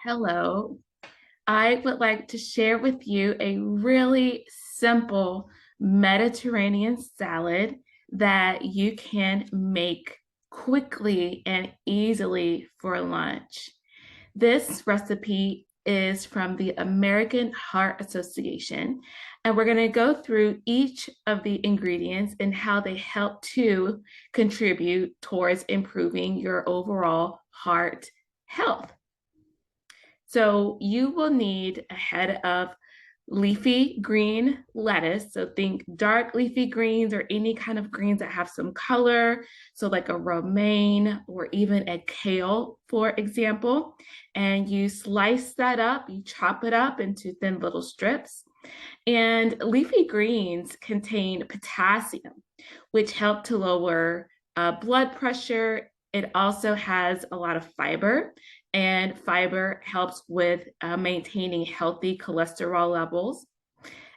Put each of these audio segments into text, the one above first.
Hello. I would like to share with you a really simple Mediterranean salad that you can make quickly and easily for lunch. This recipe is from the American Heart Association, and we're going to go through each of the ingredients and how they help to contribute towards improving your overall heart health. So you will need a head of leafy green lettuce. So think dark leafy greens or any kind of greens that have some color. So like a romaine or even a kale, for example. And you slice that up, you chop it up into thin little strips. And leafy greens contain potassium, which help to lower blood pressure. It also has a lot of fiber, and fiber helps with maintaining healthy cholesterol levels.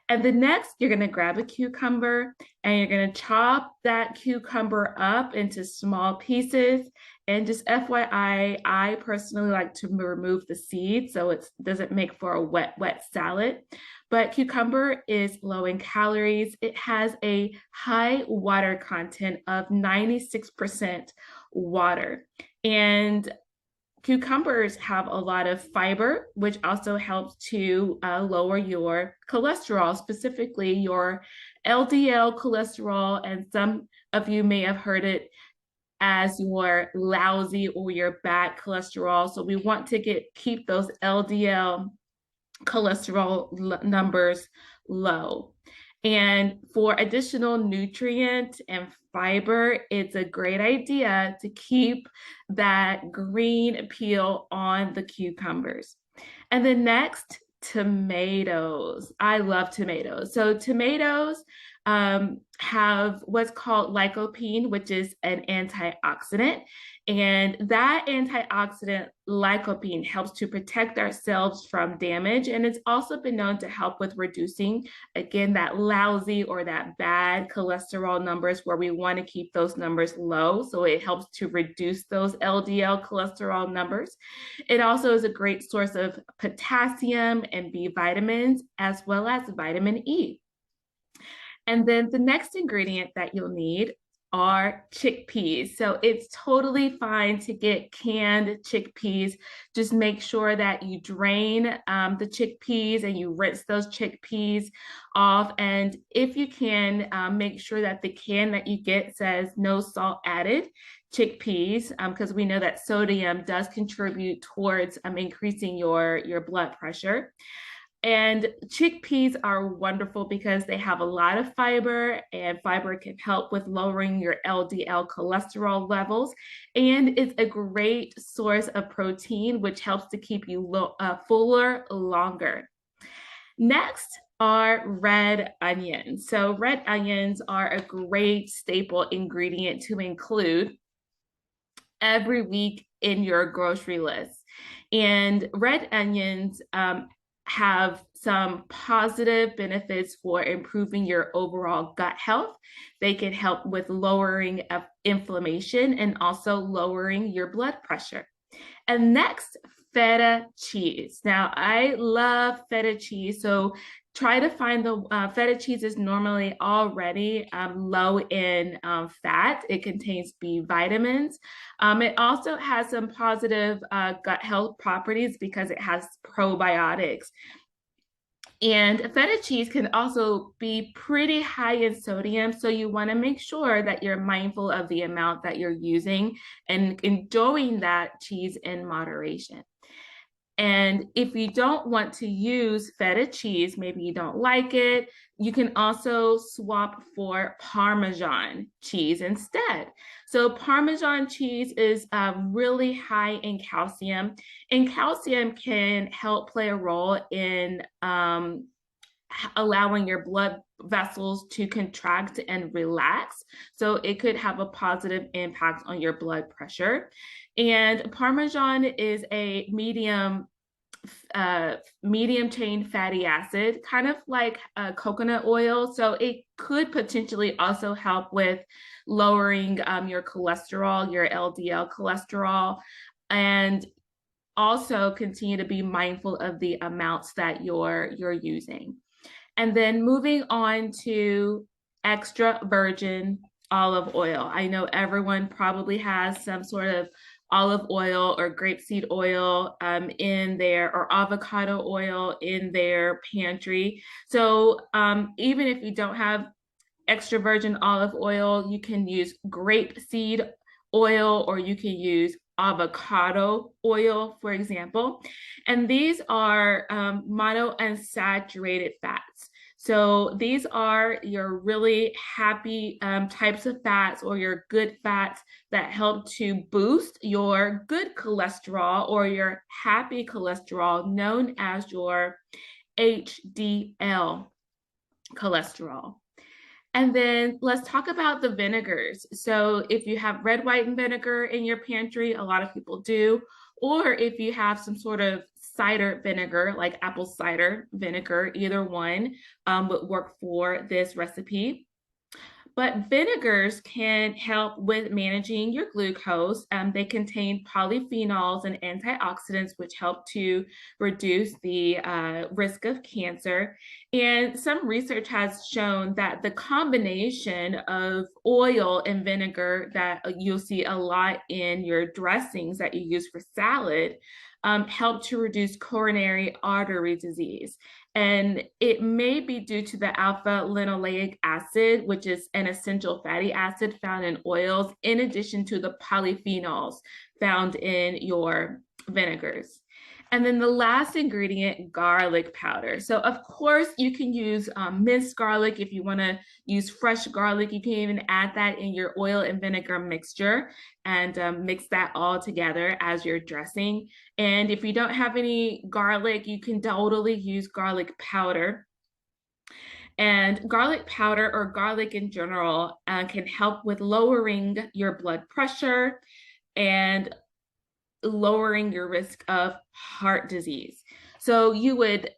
And the next, you're going to grab a cucumber and you're going to chop that cucumber up into small pieces. And just FYI, I personally like to remove the seeds so it doesn't make for a wet salad. But cucumber is low in calories. It has a high water content of 96% water. And cucumbers have a lot of fiber, which also helps to lower your cholesterol, specifically your LDL cholesterol. And some of you may have heard it as your lousy or your bad cholesterol. So we want to keep those LDL cholesterol numbers low. And for additional nutrient and fiber, it's a great idea to keep that green peel on the cucumbers. And then next, tomatoes. I love tomatoes. So tomatoes have what's called lycopene, which is an antioxidant. And that antioxidant, lycopene, helps to protect our cells from damage. And it's also been known to help with reducing, again, that lousy or that bad cholesterol numbers where we want to keep those numbers low. So it helps to reduce those LDL cholesterol numbers. It also is a great source of potassium and B vitamins, as well as vitamin E. And then the next ingredient that you'll need are chickpeas. So it's totally fine to get canned chickpeas. Just make sure that you drain the chickpeas and you rinse those chickpeas off. And if you can, make sure that the can that you get says no salt added chickpeas, because we know that sodium does contribute towards increasing your blood pressure. And chickpeas are wonderful because they have a lot of fiber, and fiber can help with lowering your LDL cholesterol levels. And it's a great source of protein, which helps to keep you fuller longer. Next are red onions. So, red onions are a great staple ingredient to include every week in your grocery list. And red onions have some positive benefits for improving your overall gut health. They can help with lowering of inflammation and also lowering your blood pressure. And next, feta cheese. Now, I love feta cheese, so try to find the feta cheese is normally already low in fat. It contains B vitamins. It also has some positive gut health properties because it has probiotics. And feta cheese can also be pretty high in sodium, so you want to make sure that you're mindful of the amount that you're using and enjoying that cheese in moderation. And if you don't want to use feta cheese, maybe you don't like it, you can also swap for Parmesan cheese instead. So Parmesan cheese is really high in calcium, and calcium can help play a role in allowing your blood vessels to contract and relax. So it could have a positive impact on your blood pressure. And Parmesan is a medium chain fatty acid, kind of like coconut oil. So it could potentially also help with lowering your cholesterol, your LDL cholesterol. And also continue to be mindful of the amounts that you're using. And then moving on to extra virgin olive oil. I know everyone probably has some sort of olive oil or grapeseed oil in there, or avocado oil in their pantry. So even if you don't have extra virgin olive oil, you can use grapeseed oil, or you can use avocado oil, for example. And these are monounsaturated fats. So these are your really happy types of fats, or your good fats that help to boost your good cholesterol or your happy cholesterol, known as your HDL cholesterol. And then let's talk about the vinegars. So if you have red, white, and vinegar in your pantry, a lot of people do, or if you have some sort of cider vinegar, like apple cider vinegar, either one would work for this recipe. But vinegars can help with managing your glucose. They contain polyphenols and antioxidants, which help to reduce the risk of cancer. And some research has shown that the combination of oil and vinegar that you'll see a lot in your dressings that you use for salad help to reduce coronary artery disease. And it may be due to the alpha linoleic acid, which is an essential fatty acid found in oils, in addition to the polyphenols found in your vinegars. And then the last ingredient, garlic powder. So of course you can use minced garlic. If you want to use fresh garlic, you can even add that in your oil and vinegar mixture and mix that all together as your dressing. And if you don't have any garlic, you can totally use garlic powder. And garlic powder, or garlic in general, can help with lowering your blood pressure and lowering your risk of heart disease. So you would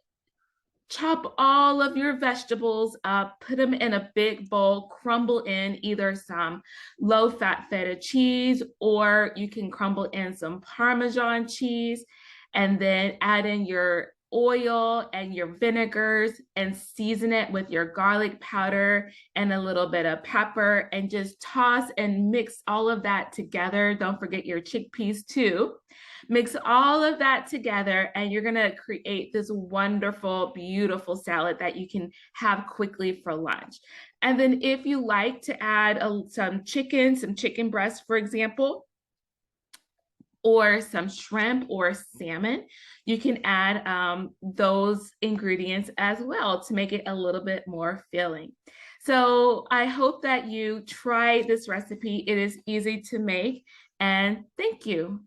chop all of your vegetables up, put them in a big bowl, crumble in either some low-fat feta cheese, or you can crumble in some Parmesan cheese, and then add in your oil and your vinegars and season it with your garlic powder and a little bit of pepper, and just toss and mix all of that together. Don't forget your chickpeas too. Mix all of that together, and you're gonna create this wonderful, beautiful salad that you can have quickly for lunch. And then if you like to add some chicken breast, for example, or some shrimp or salmon, you can add those ingredients as well to make it a little bit more filling. So I hope that you try this recipe. It is easy to make, and thank you.